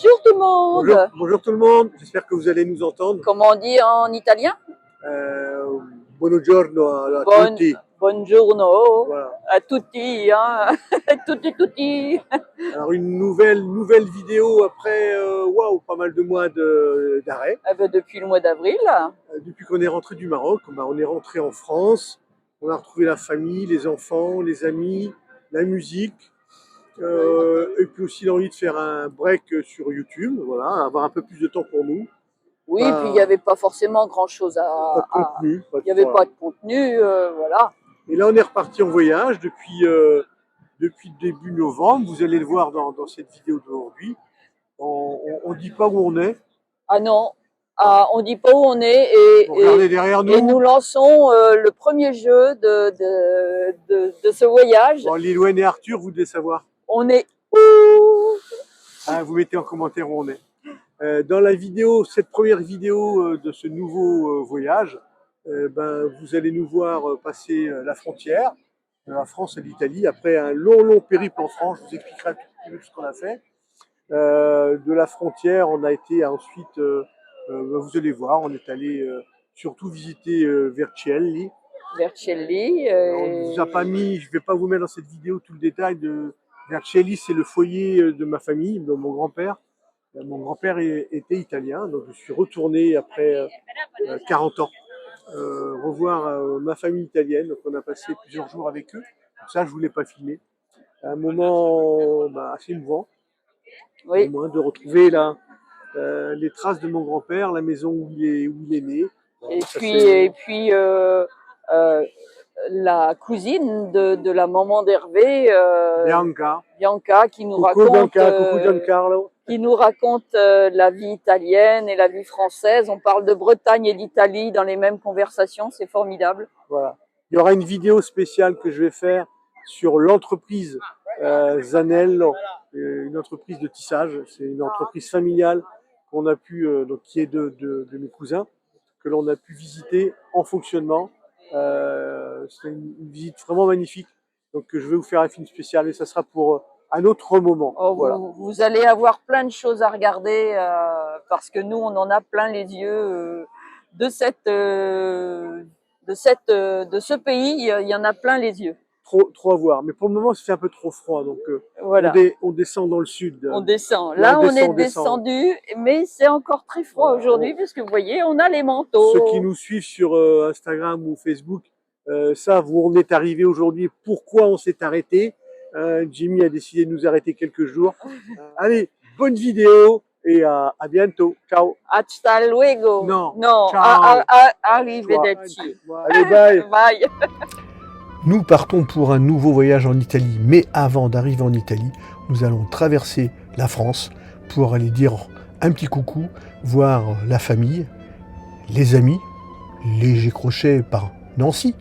Bonjour tout le monde. Bonjour tout le monde, j'espère que vous allez nous entendre. Comment on dit en italien? Buongiorno a tutti. Buongiorno Voilà. a tutti, hein. tutti. Alors une nouvelle vidéo après waouh, pas mal de mois d'arrêt. Eh ben, depuis le mois d'avril. Depuis qu'on est rentré du Maroc, on est rentré en France, on a retrouvé la famille, les enfants, les amis, la musique. Et puis aussi l'envie de faire un break sur YouTube, voilà, avoir un peu plus de temps pour nous. Oui, puis il n'y avait pas forcément grand-chose Pas de contenu. Il n'y avait pas de contenu, voilà. Et là, on est reparti en voyage depuis début novembre. Vous allez le voir dans cette vidéo d'aujourd'hui. On dit pas où on est. Ah non, on dit pas où on est Regardez derrière nous. Et nous lançons le premier jeu de ce voyage. Bon, Lilouane et Arthur, vous devez savoir. On est où? Vous mettez en commentaire où on est. Dans la vidéo, cette première vidéo de ce nouveau voyage, vous allez nous voir passer la frontière de la France et l'Italie après un long périple en France. Je vous expliquerai un petit peu ce qu'on a fait. De la frontière, on a été ensuite, vous allez voir, on est allé surtout visiter Vercelli. Vercelli. On ne vous a pas mis, je ne vais pas vous mettre dans cette vidéo tout le détail de Vercelli, c'est le foyer de ma famille, de mon grand-père. Mon grand-père était italien, donc je suis retourné après 40 ans revoir ma famille italienne. Donc on a passé plusieurs jours avec eux. Donc ça, je ne voulais pas filmer. Un moment assez émouvant. Oui. Au moins de retrouver les traces de mon grand-père, la maison où il est né. Et puis la cousine de la maman d'Hervé, Bianca, qui nous raconte, coucou Giancarlo. Qui nous raconte la vie italienne et la vie française. On parle de Bretagne et d'Italie dans les mêmes conversations, c'est formidable. Voilà. Il y aura une vidéo spéciale que je vais faire sur l'entreprise Zanel, une entreprise de tissage. C'est une entreprise familiale qu'on a pu, donc qui est de mes cousins, que l'on a pu visiter en fonctionnement. C'est une visite vraiment magnifique. Donc je vais vous faire un film spécial et ça sera pour un autre moment. Oh, voilà. Vous allez avoir plein de choses à regarder parce que nous on en a plein les yeux de ce pays. Il y en a plein les yeux. Trop à voir, mais pour le moment, ça fait un peu trop froid, donc voilà. on descend dans le sud. On descend. Là, on est descendu, mais c'est encore très froid aujourd'hui, puisque vous voyez, on a les manteaux. Ceux qui nous suivent sur Instagram ou Facebook savent où on est arrivé aujourd'hui, pourquoi on s'est arrêté. Jimmy a décidé de nous arrêter quelques jours. Allez, bonne vidéo et à bientôt. Ciao. Hasta luego. Non. Ciao. Arrivederci. Allez, bye. Bye. Nous partons pour un nouveau voyage en Italie, mais avant d'arriver en Italie, nous allons traverser la France pour aller dire un petit coucou, voir la famille, les amis, léger crochet par Nancy,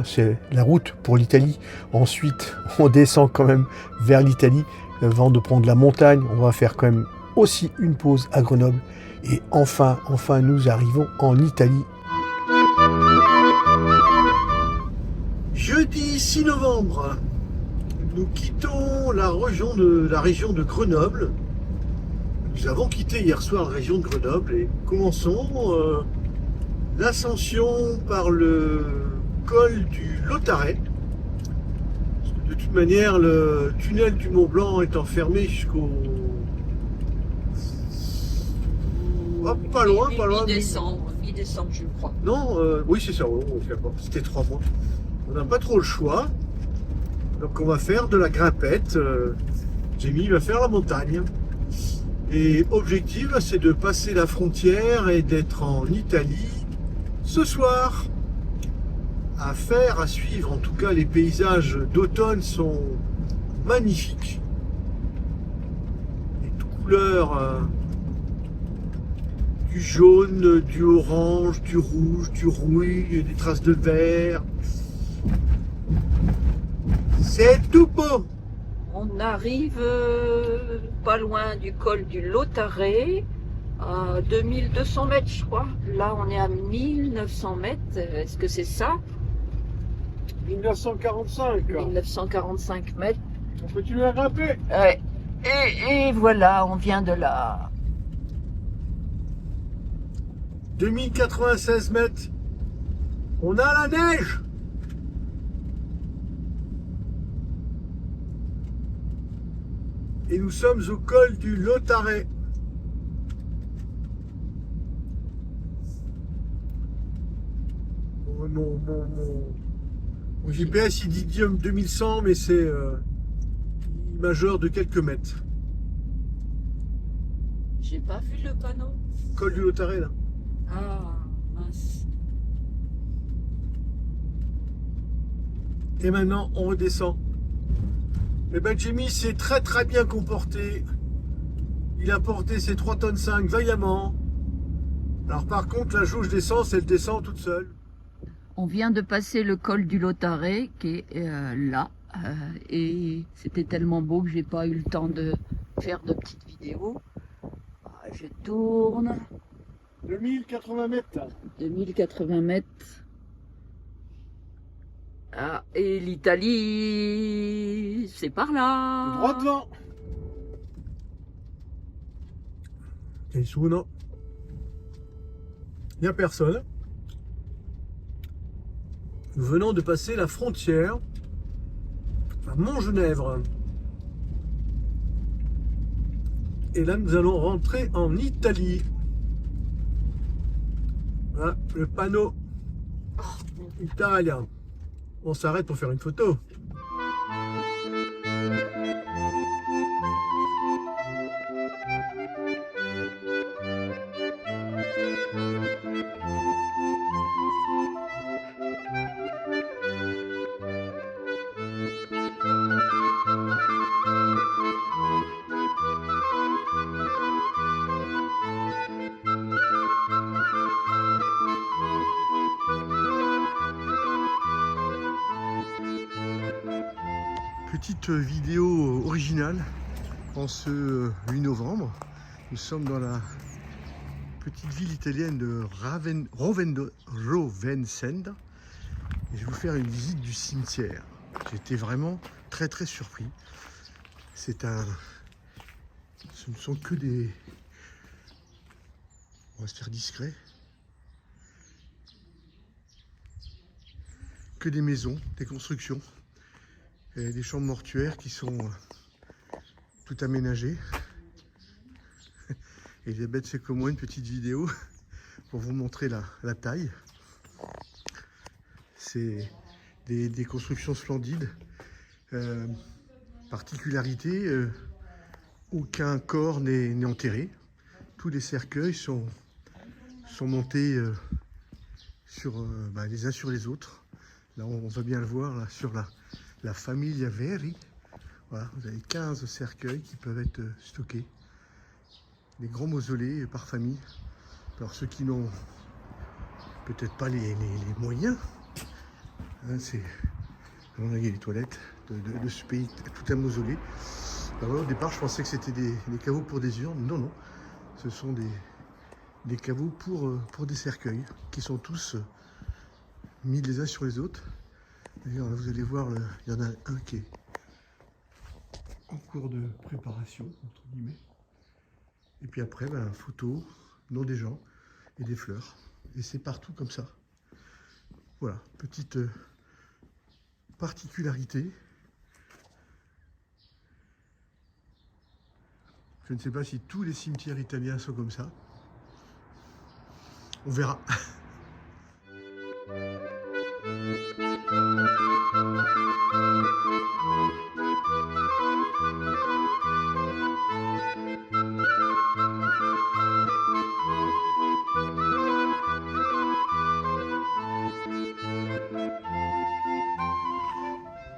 c'est la route pour l'Italie. Ensuite, on descend quand même vers l'Italie avant de prendre la montagne. On va faire quand même aussi une pause à Grenoble. Et enfin, nous arrivons en Italie. Jeudi 6 novembre, nous quittons la région de Grenoble. Nous avons quitté hier soir la région de Grenoble et commençons l'ascension par le col du Lautaret. Parce que de toute manière, le tunnel du Mont Blanc étant fermé jusqu'au... pas loin. Mi-décembre, je crois. Non, oui c'est ça, c'était 3 mois. On n'a pas trop le choix, donc on va faire de la grimpette. Jamie va faire la montagne. Et objectif, c'est de passer la frontière et d'être en Italie ce soir. À suivre, en tout cas les paysages d'automne sont magnifiques. Les couleurs du jaune, du orange, du rouge, du rouille, des traces de vert. C'est tout beau. On arrive pas loin du col du Lautaret, à 2200 mètres, je crois. Là, on est à 1900 mètres. Est-ce que c'est ça? 1945. 1945 mètres. On continue à grimper. Ouais. Et voilà, on vient de là. 2096 mètres. On a la neige. Et nous sommes au col du Lautaret. Mon GPS il dit 2100, mais c'est majeur de quelques mètres. J'ai pas vu le panneau. Col du Lautaret là. Ah, mince. Et maintenant on redescend. Et ben Jimmy s'est très bien comporté. Il a porté ses 3,5 tonnes vaillamment. Alors par contre la jauge d'essence elle descend toute seule. On vient de passer le col du Lautaret qui est là. Et c'était tellement beau que j'ai pas eu le temps de faire de petites vidéos. Je tourne. 2080 mètres. 2080 mètres. Ah, et l'Italie, c'est par là. Droit devant. Et sous, non. Il n'y a personne. Nous venons de passer la frontière à Montgenèvre. Et là, nous allons rentrer en Italie. Voilà, le panneau italien. On s'arrête pour faire une photo. Petite vidéo originale en ce 8 novembre. Nous sommes dans la petite ville italienne de Rovensenda. Et je vais vous faire une visite du cimetière. J'étais vraiment très surpris. Ce ne sont que des... On va se faire discret. Que des maisons, des constructions. Et des chambres mortuaires qui sont tout aménagées. Elisabeth fait comme moi une petite vidéo pour vous montrer la taille. C'est des constructions splendides. Particularité, aucun corps n'est enterré. Tous les cercueils sont montés les uns sur les autres. Là, on va bien le voir là, sur la Famiglia Veri. Voilà, vous avez 15 cercueils qui peuvent être stockés. Des grands mausolées par famille. Alors ceux qui n'ont peut-être pas les moyens, hein, il y a les toilettes de ce pays, tout un mausolée. Alors, au départ, je pensais que c'était des caveaux pour des urnes. Non, ce sont des caveaux pour des cercueils qui sont tous mis les uns sur les autres. D'ailleurs, là, vous allez voir, il y en a un qui est en cours de préparation, entre guillemets. Et puis après, photo, nom des gens et des fleurs. Et c'est partout comme ça. Voilà, petite particularité. Je ne sais pas si tous les cimetières italiens sont comme ça. On verra.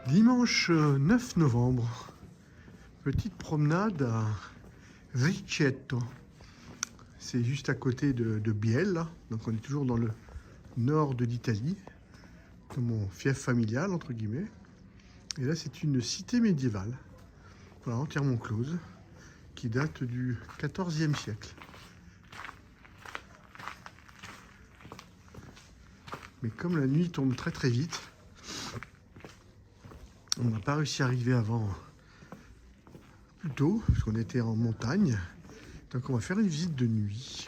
Dimanche 9 novembre, petite promenade à Riccetto. C'est juste à côté de Bielle, là. Donc on est toujours dans le nord de l'Italie, dans mon fief familial, entre guillemets. Et là, c'est une cité médiévale, voilà, entièrement close, qui date du XIVe siècle. Mais comme la nuit tombe très vite, on n'a pas réussi à arriver avant plus tôt, parce qu'on était en montagne. Donc on va faire une visite de nuit.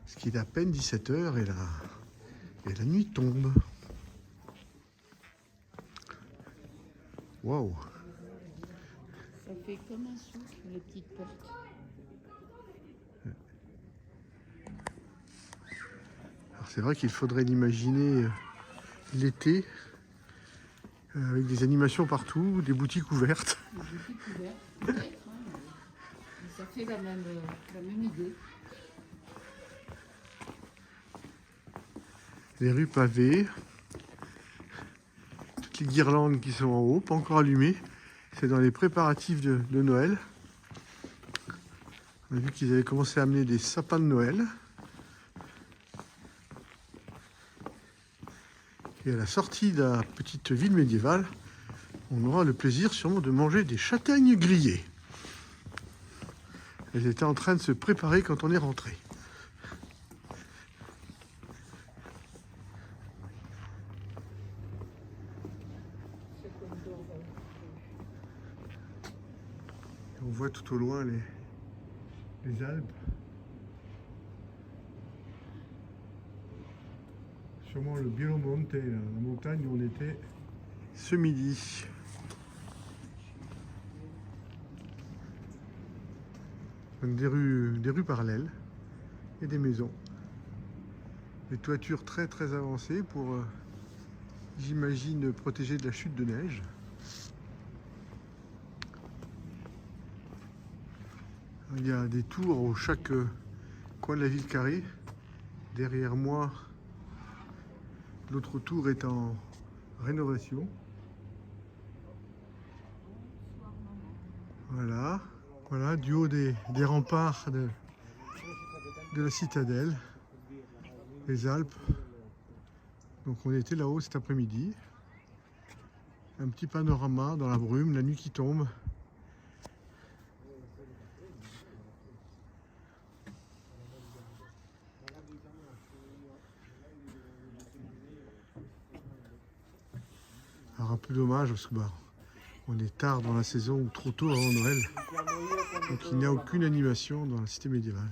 Ce qui est à peine 17 h et la nuit tombe. Waouh! Ça fait comme un souk, les petites portes. Alors c'est vrai qu'il faudrait l'imaginer l'été, avec des animations partout, des boutiques ouvertes. Des boutiques ouvertes, peut-être, hein, mais ça fait la même idée. Les rues pavées, toutes les guirlandes qui sont en haut, pas encore allumées. C'est dans les préparatifs de Noël. On a vu qu'ils avaient commencé à amener des sapins de Noël. Et à la sortie de la petite ville médiévale, on aura le plaisir sûrement de manger des châtaignes grillées. Elles étaient en train de se préparer quand on est rentré. On voit tout au loin les Alpes. Sûrement le Bielomonte, la montagne où on était ce midi. Donc des rues parallèles et des maisons. Des toitures très très avancées pour, j'imagine, protéger de la chute de neige. Il y a des tours au chaque coin de la ville carrée. Derrière moi, l'autre tour est en rénovation. Voilà, voilà, du haut des remparts de la citadelle, les Alpes. Donc on était là-haut cet après-midi. Un petit panorama dans la brume, la nuit qui tombe. Alors un peu dommage parce que on est tard dans la saison ou trop tôt avant Noël. Donc il n'y a aucune animation dans la cité médiévale.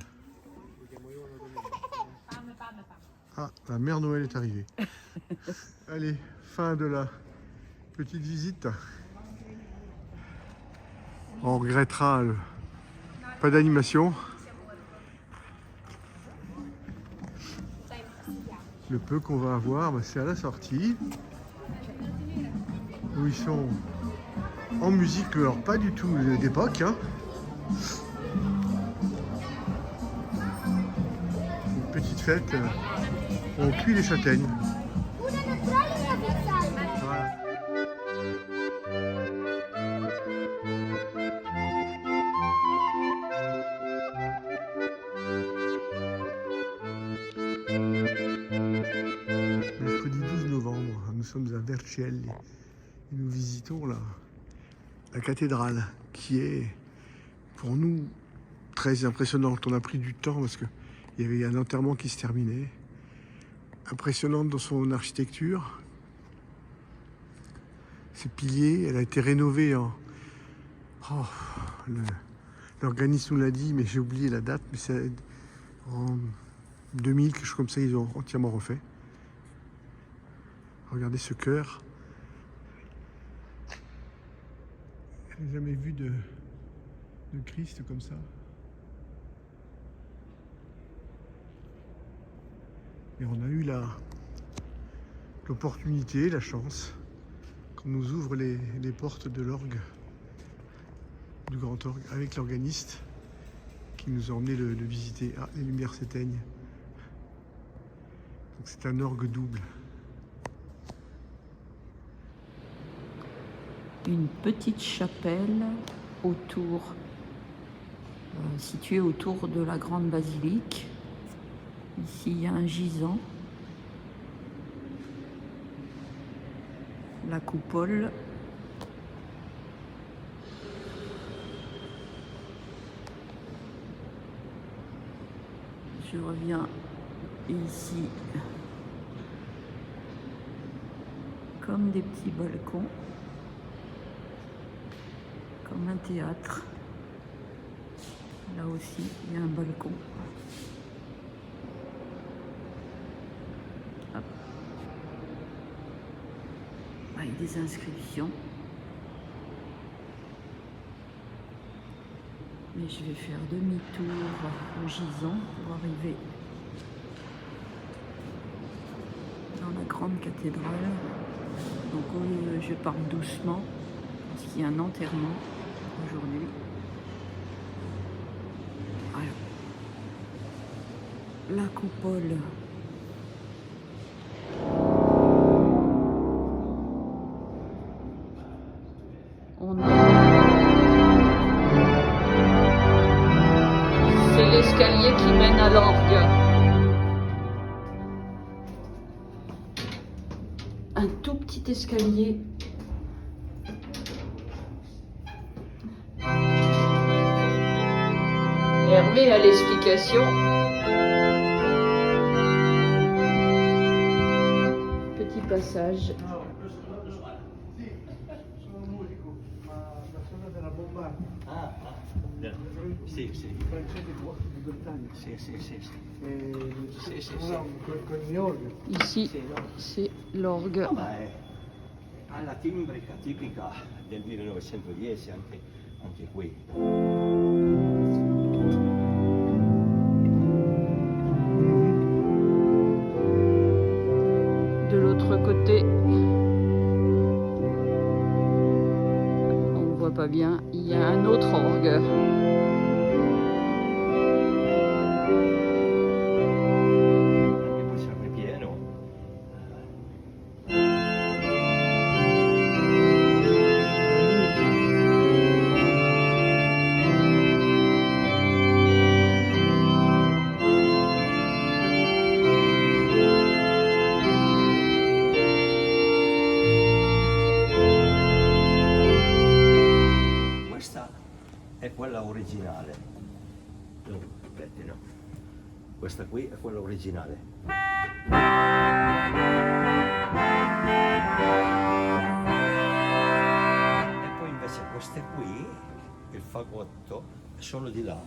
Ah, la mère Noël est arrivée. Allez, fin de la petite visite. On regrettera pas d'animation. Le peu qu'on va avoir, c'est à la sortie. Où ils sont en musique, alors pas du tout d'époque. Hein. Une petite fête, on cuit les châtaignes. Voilà. Mercredi 12 novembre, nous sommes à Vercelli. Et nous visitons la cathédrale qui est pour nous très impressionnante. On a pris du temps parce qu'il y avait un enterrement qui se terminait. Impressionnante dans son architecture. Ses piliers, elle a été rénovée en... Oh, l'organisme nous l'a dit, mais j'ai oublié la date, mais c'est en 2000, quelque chose comme ça, ils ont entièrement refait. Regardez ce chœur. Je n'ai jamais vu de Christ comme ça. Et on a eu l'opportunité, la chance, qu'on nous ouvre les portes de l'orgue, du grand orgue, avec l'organiste qui nous a emmené le visiter. Ah, les lumières s'éteignent. Donc c'est un orgue double. Une petite chapelle située autour de la grande basilique. Ici, il y a un gisant. La coupole. Je reviens ici. Comme des petits balcons. Comme un théâtre. Là aussi, il y a un balcon. Hop. Avec des inscriptions. Mais je vais faire demi-tour au gisant pour arriver dans la grande cathédrale. Donc je parle doucement parce qu'il y a un enterrement aujourd'hui. Alors, la coupole. C'est l'escalier qui mène à l'orgue. Un tout petit escalier. Hervé a l'explication. Petit passage. Sì, sì. Ici, c'est l'orgue. Ha la timbrica tipica del 1910 anche qui. De l'autre côté, on ne voit pas bien, il y a un autre orgue. E poi c'è il ripieno. Questa è quella originale. No, aspetti, no. Questa qui è quella originale. E poi invece queste qui, il fagotto, sono di là.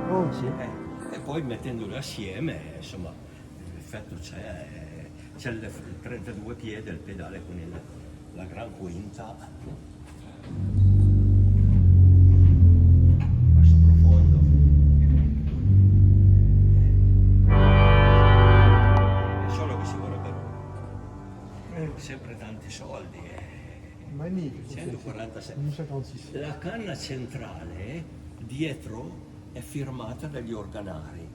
Oh, Sì, e poi mettendole assieme, insomma, l'effetto c'è il 32 piedi, il pedale con la gran quinta. Basso profondo. È solo che ci vorrebbero sempre tanti soldi. magnifico. 146. 1956. La canna centrale dietro è firmata dagli organari,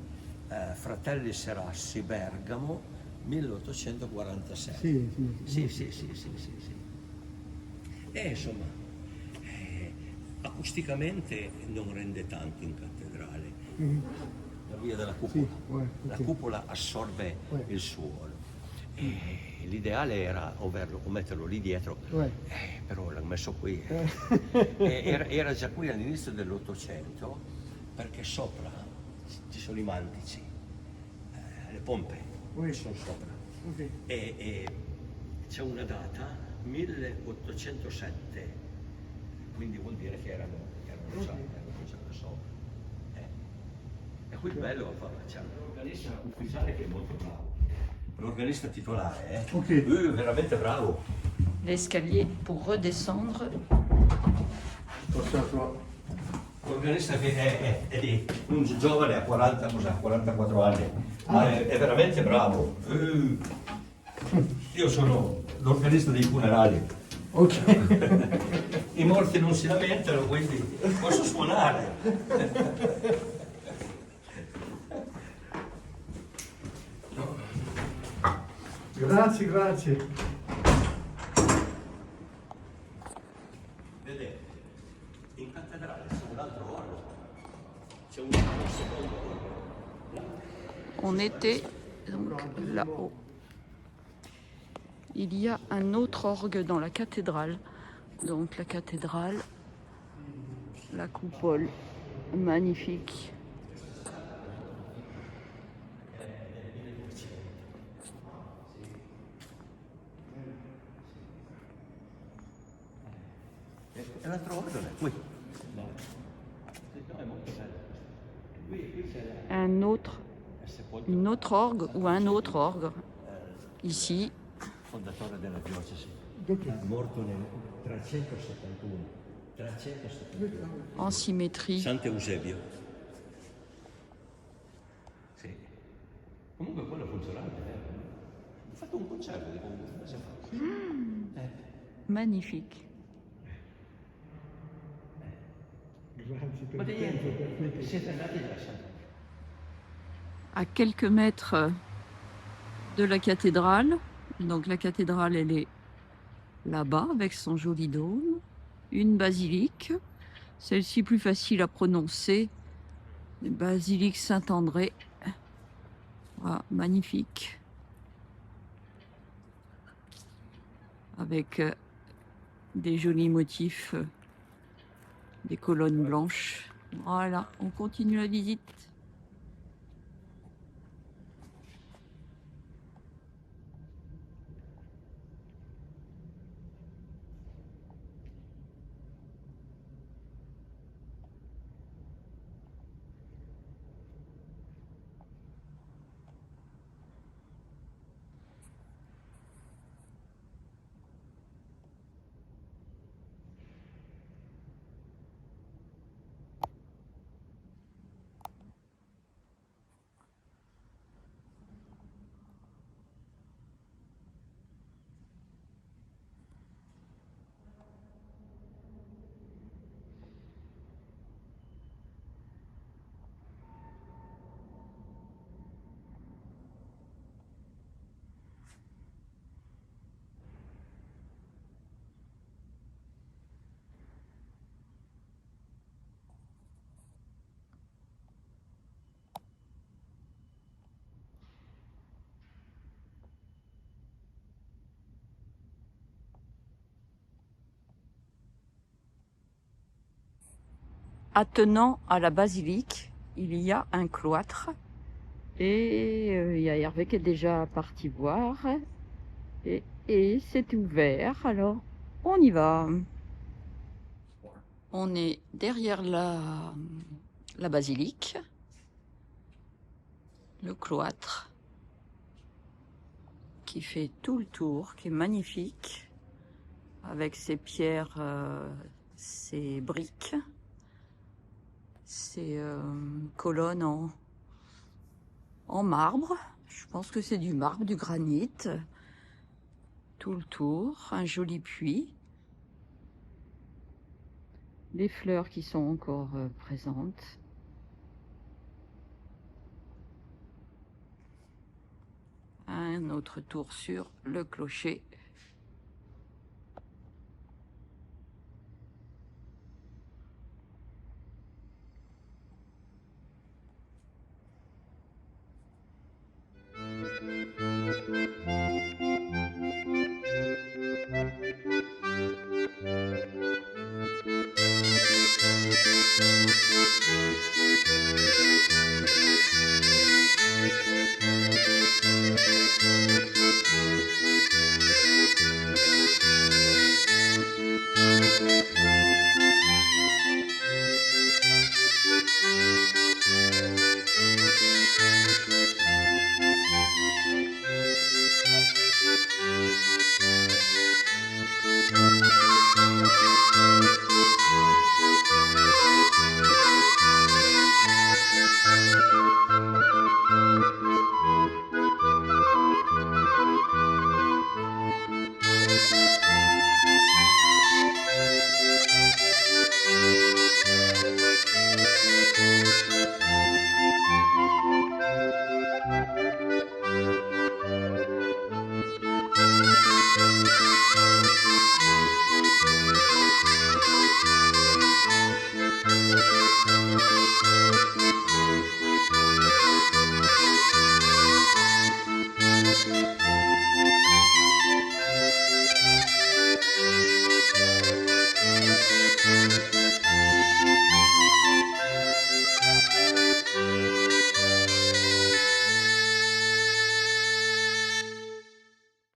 Fratelli Serassi, Bergamo, 1846. Sì. E insomma, acusticamente non rende tanto in cattedrale. La via della cupola. La cupola assorbe il suolo. L'ideale era o metterlo lì dietro, però l'hanno messo qui. Era già qui all'inizio dell'Ottocento, perché sopra ci sono i mantici, le pompe sono sopra. E c'è una data, 1807, quindi vuol dire che erano già da sopra. E qui bello, c'è l'organista ufficiale che è molto bravo. L'organista titolare, lui è veramente bravo. L'escalier pour redescendre. L'organista che è di un giovane a 44 anni, ma è veramente bravo. Io sono l'organista dei funerali. I morti non si lamentano, quindi posso suonare. Grazie. Vedete, in cattedrale c'è un altro orlo, c'è un secondo orlo. On était donc là-haut. Il y a un autre orgue dans la cathédrale. Donc la cathédrale, la coupole, magnifique. E l'altro organo è qui. No, è molto bello. Qui c'è Un autre, une autre orgue ou un autre orgue. Ici, fondatore della diocesi. È morto nel 371. 371. en symétrie. Sant'Eusebio. Sì. Comunque quello è funzionante. Ho fatto un concerto di comunque, un mese fa. Magnifique. Ma di niente, siete andati da Sant'Eusebio. À quelques mètres de la cathédrale. Donc la cathédrale, elle est là-bas avec son joli dôme. Une basilique, celle-ci plus facile à prononcer, basilique Saint-André. Voilà, magnifique. Avec des jolis motifs, des colonnes blanches. Voilà, on continue la visite. Attenant à la basilique, il y a un cloître. Et il y a Hervé qui est déjà parti voir. Et c'est ouvert, alors on y va. On est derrière la basilique, le cloître, qui fait tout le tour, qui est magnifique, avec ses pierres, ses briques, ses colonnes en marbre. Je pense que c'est du marbre, du granit. Tout le tour, un joli puits. Les fleurs qui sont encore présentes. Un autre tour sur le clocher.